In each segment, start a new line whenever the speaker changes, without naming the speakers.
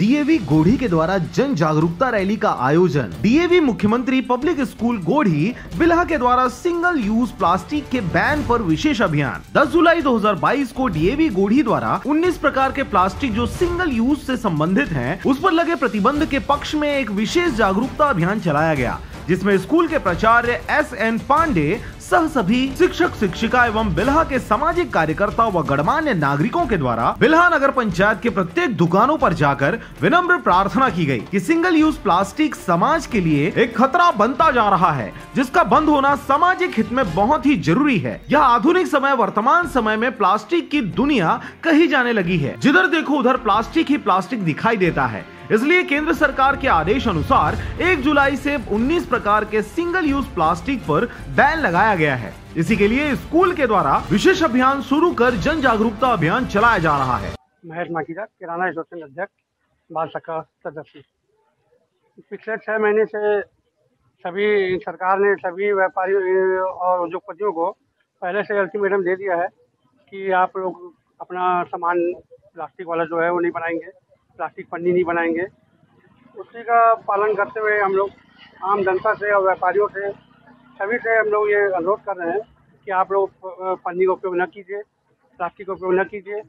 DAV Godhi के द्वारा जन जागरूकता रैली का आयोजन। डीएवी मुख्यमंत्री पब्लिक स्कूल गोढ़ी बिल्हा के द्वारा सिंगल यूज प्लास्टिक के बैन पर विशेष अभियान। 10 जुलाई 2022 को डीएवी गोढ़ी द्वारा 19 प्रकार के प्लास्टिक जो सिंगल यूज से संबंधित हैं, उस पर लगे प्रतिबंध के पक्ष में एक विशेष जागरूकता अभियान चलाया गया, जिसमें स्कूल के प्राचार्य एस.एन. पांडे सह सभी शिक्षक शिक्षिका एवं बिल्हा के सामाजिक कार्यकर्ता व गणमान्य नागरिकों के द्वारा बिल्हा नगर पंचायत के प्रत्येक दुकानों पर जाकर विनम्र प्रार्थना की गई कि सिंगल यूज प्लास्टिक समाज के लिए एक खतरा बनता जा रहा है, जिसका बंद होना सामाजिक हित में बहुत ही जरूरी है। यह आधुनिक समय वर्तमान समय में प्लास्टिक की दुनिया कही जाने लगी है। जिधर देखो उधर प्लास्टिक ही प्लास्टिक दिखाई देता है। इसलिए केंद्र सरकार के आदेश अनुसार 1 जुलाई से 19 प्रकार के सिंगल यूज प्लास्टिक पर बैन लगाया गया है। इसी के लिए स्कूल के द्वारा विशेष अभियान शुरू कर जन जागरूकता अभियान चलाया जा रहा है।
महेश माकीजा, किराना एसोसिएशन अध्यक्ष, बाल शाखा सदस्य। पिछले 6 महीने से सभी सरकार ने सभी व्यापारियों और उद्योगपतियों को पहले से अल्टीमेटम दे दिया है कि आप लोग अपना सामान प्लास्टिक वाला जो है वो नहीं बनाएंगे, प्लास्टिक पन्नी नहीं बनाएंगे। उसी का पालन करते हुए हम लोग आम जनता से और व्यापारियों से सभी से हम लोग ये अनुरोध कर रहे हैं कि आप लोग पन्नी का उपयोग न कीजिए, प्लास्टिक का उपयोग न कीजिए।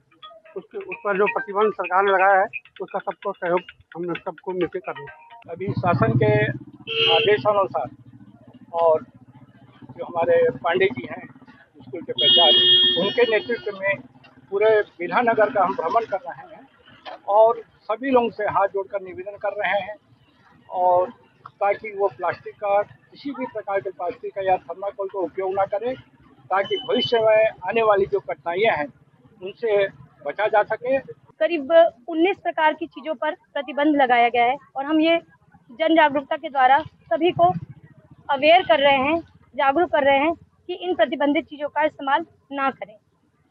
उस पर जो प्रतिबंध सरकार ने लगाया है उसका सबको सहयोग हम लोग सबको मिलकर कर रहे हैं।
अभी शासन के आदेशानुसार और जो हमारे पांडे जी हैं स्कूल के प्राचार्य, उनके नेतृत्व में पूरे बिल्हा नगर का हम भ्रमण कर रहे हैं और सभी लोगों से हाथ जोड़कर निवेदन कर रहे हैं और ताकि वो प्लास्टिक का किसी भी प्रकार के प्लास्टिक का या थर्माकोल का उपयोग ना करें, ताकि भविष्य में आने वाली जो कठिनाइयाँ हैं उनसे बचा जा सके।
करीब 19 प्रकार की चीज़ों पर प्रतिबंध लगाया गया है और हम ये जन जागरूकता के द्वारा सभी को अवेयर कर रहे हैं, जागरूक कर रहे हैं कि इन प्रतिबंधित चीज़ों का इस्तेमाल ना करें।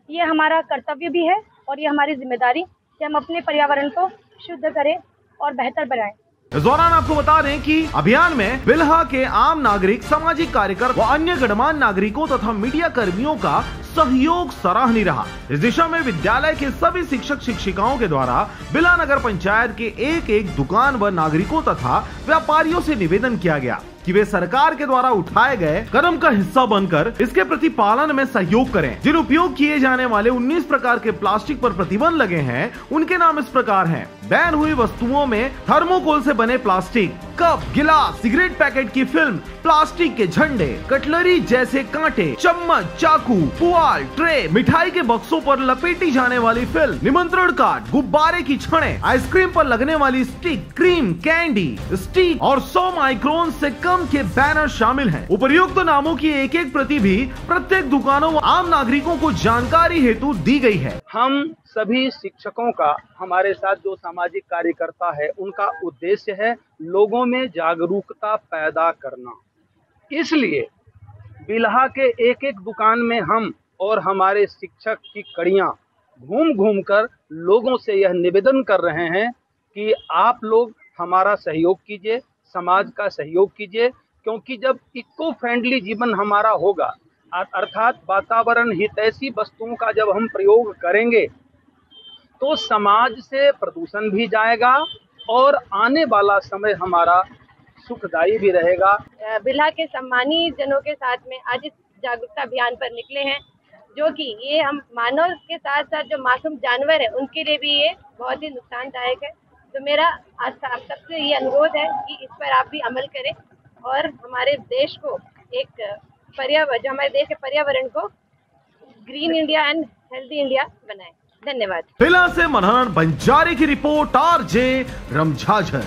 ये हमारा कर्तव्य भी है और ये हमारी जिम्मेदारी कि हम अपने पर्यावरण को शुद्ध करें और बेहतर बनाएं।
इस दौरान आपको बता दें कि अभियान में बिल्हा के आम नागरिक, सामाजिक कार्यकर्ता व अन्य गणमान्य नागरिकों तथा मीडिया कर्मियों का सहयोग सराहनीय रहा। इस दिशा में विद्यालय के सभी शिक्षक शिक्षिकाओं के द्वारा बिल्हा नगर पंचायत के एक दुकान व नागरिकों तथा व्यापारियों से निवेदन किया गया कि वे सरकार के द्वारा उठाए गए कदम का हिस्सा बनकर इसके प्रति पालन में सहयोग करें। जिन उपयोग किए जाने वाले 19 प्रकार के प्लास्टिक पर प्रतिबंध लगे हैं, उनके नाम इस प्रकार हैं। बैन हुई वस्तुओं में थर्मोकोल से बने प्लास्टिक, कप, गिलास, सिगरेट पैकेट की फिल्म, प्लास्टिक के झंडे, कटलरी जैसे कांटे, चम्मच, चाकू, पुआल, ट्रे, मिठाई के बक्सों पर लपेटी जाने वाली फिल्म, निमंत्रण कार्ड, गुब्बारे की छड़ें, आइसक्रीम पर लगने वाली स्टिक, क्रीम, कैंडी, स्टिक और 100 माइक्रोन से कम के बैनर शामिल हैं। उपर्युक्त नामों की एक प्रति भी प्रत्येक दुकानों व आम नागरिकों को जानकारी हेतु दी गई है।
हम सभी शिक्षकों का, हमारे साथ जो सामाजिक कार्यकर्ता है, उनका उद्देश्य है लोगों में जागरूकता पैदा करना। इसलिए बिल्हा के एक दुकान में हम और हमारे शिक्षक की कड़ियां घूम कर लोगों से यह निवेदन कर रहे हैं कि आप लोग हमारा सहयोग कीजिए, समाज का सहयोग कीजिए, क्योंकि जब इको फ्रेंडली जीवन हमारा होगा, अर्थात वातावरण हितैषी वस्तुओं का जब हम प्रयोग करेंगे तो समाज से प्रदूषण भी जाएगा और आने वाला समय हमारा सुखदायी भी रहेगा।
बिल्हा के सम्मानित जनों के साथ में आज इस जागरूकता अभियान पर निकले हैं, जो कि ये हम मानव के साथ साथ जो मासूम जानवर है उनके लिए भी ये बहुत ही नुकसानदायक है। तो मेरा आज आप सबसे ये अनुरोध है कि इस पर आप भी अमल करें और हमारे देश को एक जो हमारे देश के पर्यावरण को green India and healthy India बनाएं। धन्यवाद।
बिल्हा से मनोहर बंजारे की रिपोर्ट, RJ रमझाझर।